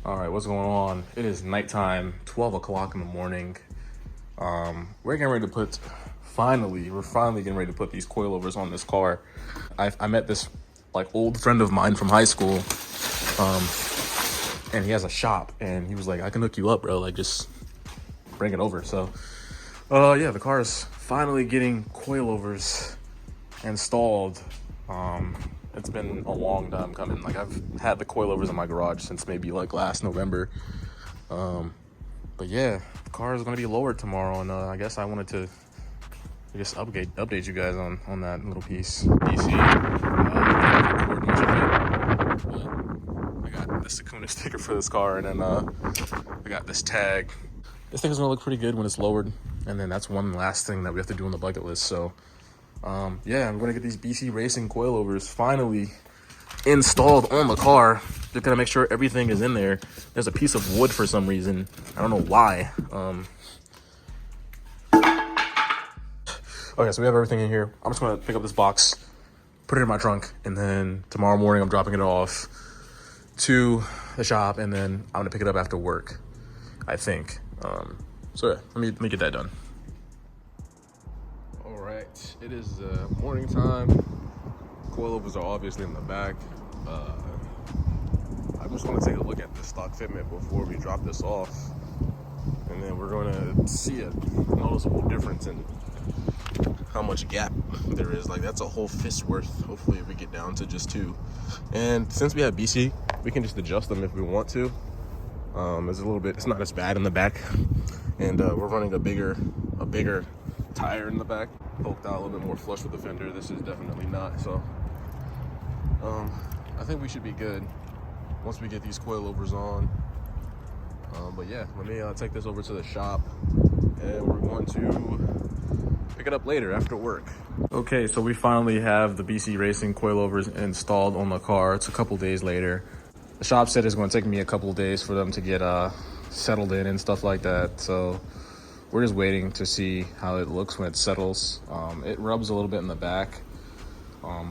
All right, what's going on? It is nighttime, 12 o'clock in the morning. We're getting ready to we're finally getting ready to put these coilovers on this car. I met this old friend of mine from high school, and he has a shop, and he was like, I can hook you up, bro. Like, just bring it over. So, yeah, the car is finally getting coilovers installed. It's been a long time coming. Like, I've had the coilovers in my garage since maybe last November. But yeah, the car is going to be lowered tomorrow, and I guess I wanted to just update you guys on that little piece. DC. I didn't record much of it, but I got the Sakuna sticker for this car, and then I got this tag. This thing is going to look pretty good when it's lowered, and then that's one last thing that we have to do on the bucket list. So yeah, I'm going to get these BC Racing coilovers finally installed on the car. Just gotta make sure everything is in there. There's a piece of wood for some reason. I don't know why. Okay, so we have everything in here. I'm just gonna pick up this box, put it in my trunk, and then tomorrow morning I'm dropping it off to the shop, and then I'm gonna pick it up after work, I think. So yeah, let me get that done. All right, it is morning time. Coilovers are obviously in the back. I just want to take a look at the stock fitment before we drop this off, and then we're going to see a noticeable difference in how much gap there is. Like, that's a whole fist worth. Hopefully we get down to just 2. And since we have BC, we can just adjust them if we want to. It's not as bad in the back, and we're running a bigger tire in the back, poked out a little bit more flush with the fender. This is definitely not. So I think we should be good once we get these coilovers on. But yeah, let me take this over to the shop, and we're going to pick it up later after work. Okay, so we finally have the BC Racing coilovers installed on the car. It's a couple days later. The shop said it's going to take me a couple of days for them to get settled in and stuff like that. So we're just waiting to see how it looks when it settles. It rubs a little bit in the back.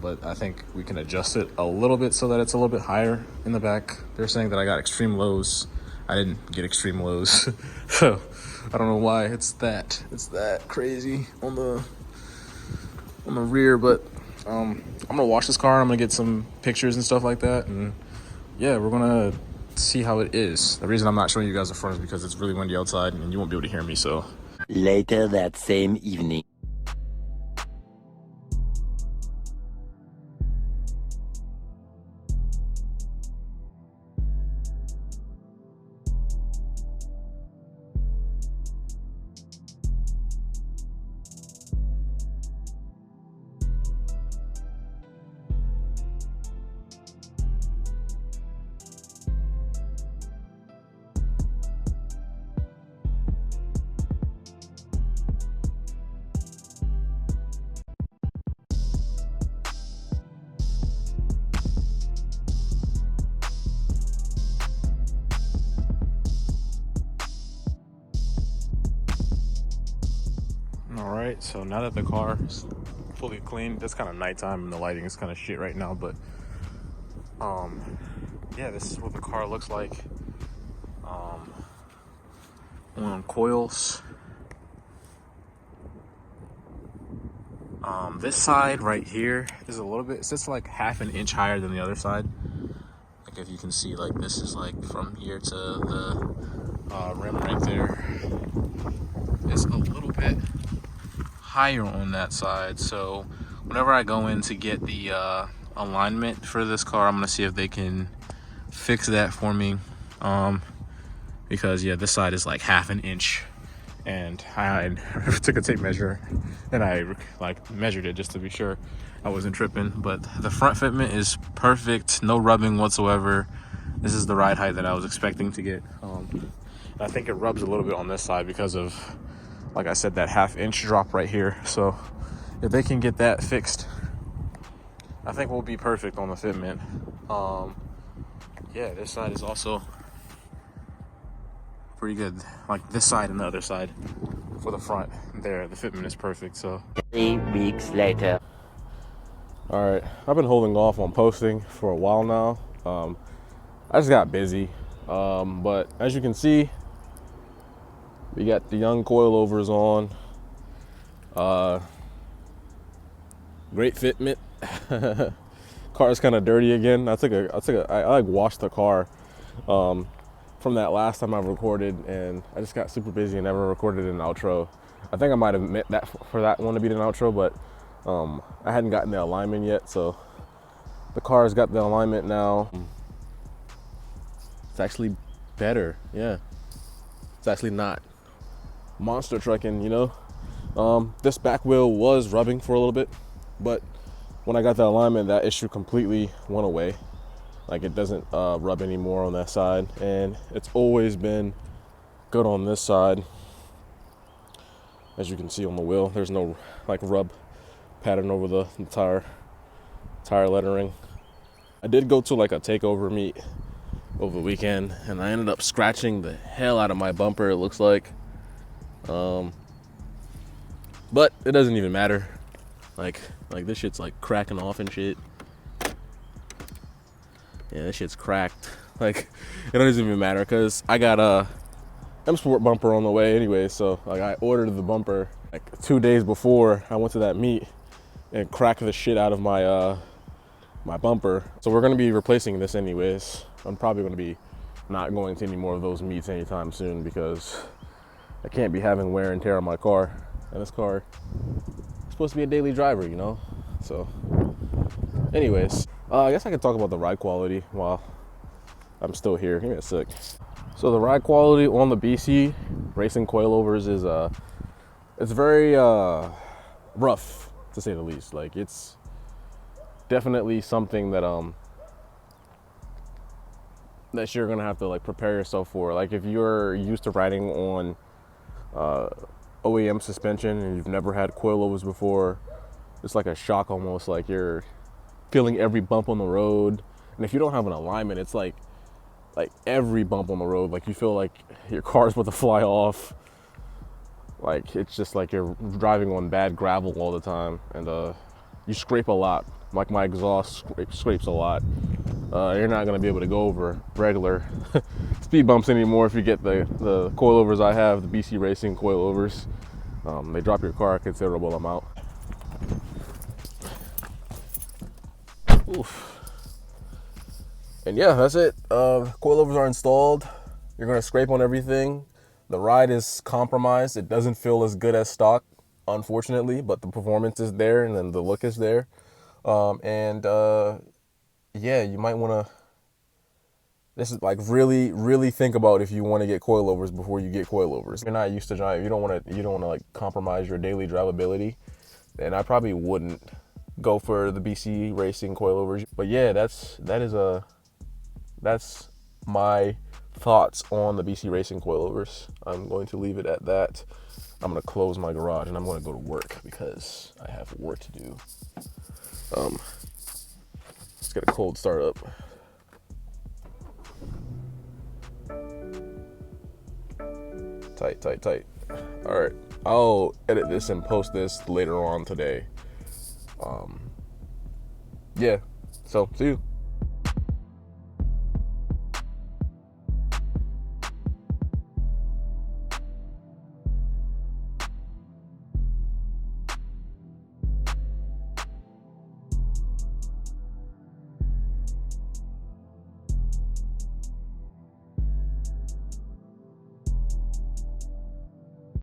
But I think we can adjust it a little bit so that it's a little bit higher in the back. They're saying that I got extreme lows. I didn't get extreme lows. So I don't know why it's that crazy on the rear, but I'm gonna wash this car. I'm gonna get some pictures and stuff like that, and yeah, we're gonna see how it is. The reason I'm not showing you guys the front is because it's really windy outside and you won't be able to hear me. So later that same evening. all right, so now that the car is fully cleaned, it's kind of nighttime and the lighting is kind of shit right now, but yeah, this is what the car looks like on coils. This side right here is a little bit, it's just like half an inch higher than the other side. Like, if you can see, like, this is like from here to the rim right there. It's a little bit higher on that side. So whenever I go in to get the alignment for this car, I'm gonna see if they can fix that for me, because yeah, this side is like half an inch, and I took a tape measure and I measured it just to be sure I wasn't tripping. But the front fitment is perfect, no rubbing whatsoever. This is the ride height that I was expecting to get. I think it rubs a little bit on this side because of, like I said, that half-inch drop right here. So if they can get that fixed, I think we'll be perfect on the fitment. Yeah, this side is also pretty good. Like this side and the other side for the front there, the fitment is perfect. So 3 weeks later. all right, I've been holding off on posting for a while now. I just got busy. But as you can see, we got the young coilovers on. Great fitment. Car is kind of dirty again. I like washed the car from that last time I recorded, and I just got super busy and never recorded an outro. I think I might have meant that for that one to be an outro, but I hadn't gotten the alignment yet, so the car's got the alignment now. It's actually better, yeah. It's actually not monster trucking, you know. This back wheel was rubbing for a little bit, but when I got the alignment, that issue completely went away. Like, it doesn't rub anymore on that side, and it's always been good on this side. As you can see on the wheel, there's no like rub pattern over the tire lettering. I did go to like a takeover meet over the weekend, and I ended up scratching the hell out of my bumper, it looks like. But it doesn't even matter. Like this shit's like cracking off and shit. Yeah, this shit's cracked. Like, it doesn't even matter because I got a M Sport bumper on the way anyway. So like, I ordered the bumper like 2 days before I went to that meet and cracked the shit out of my my bumper. So we're gonna be replacing this anyways. I'm probably gonna be not going to any more of those meets anytime soon because I can't be having wear and tear on my car. And this car is supposed to be a daily driver, you know? So anyways, I guess I could talk about the ride quality while I'm still here. Give me a sec. So the ride quality on the BC racing coilovers is it's very rough, to say the least. Like, it's definitely something that that you're gonna have to like prepare yourself for. Like, if you're used to riding on OEM suspension and you've never had coilovers before, it's like a shock almost. Like, you're feeling every bump on the road, and if you don't have an alignment, it's like every bump on the road, like you feel like your car's about to fly off. Like, it's just like you're driving on bad gravel all the time, and you scrape a lot. Like, my exhaust scrapes a lot. You're not gonna be able to go over regular speed bumps anymore if you get the coilovers I have, the BC Racing coilovers. They drop your car a considerable amount. Oof. And yeah, that's it. Coilovers are installed. You're gonna scrape on everything. The ride is compromised. It doesn't feel as good as stock, unfortunately, but the performance is there, and then the look is there. Yeah, you might wanna, this is like really think about if you want to get coilovers before you get coilovers. If you're not used to driving, you don't wanna like compromise your daily drivability, then I probably wouldn't go for the BC Racing coilovers. But yeah, that's my thoughts on the BC Racing coilovers. I'm going to leave it at that. I'm gonna close my garage and I'm gonna go to work because I have work to do. Let's get a cold start up. Tight. All right, I'll edit this and post this later on today. Yeah, so see you.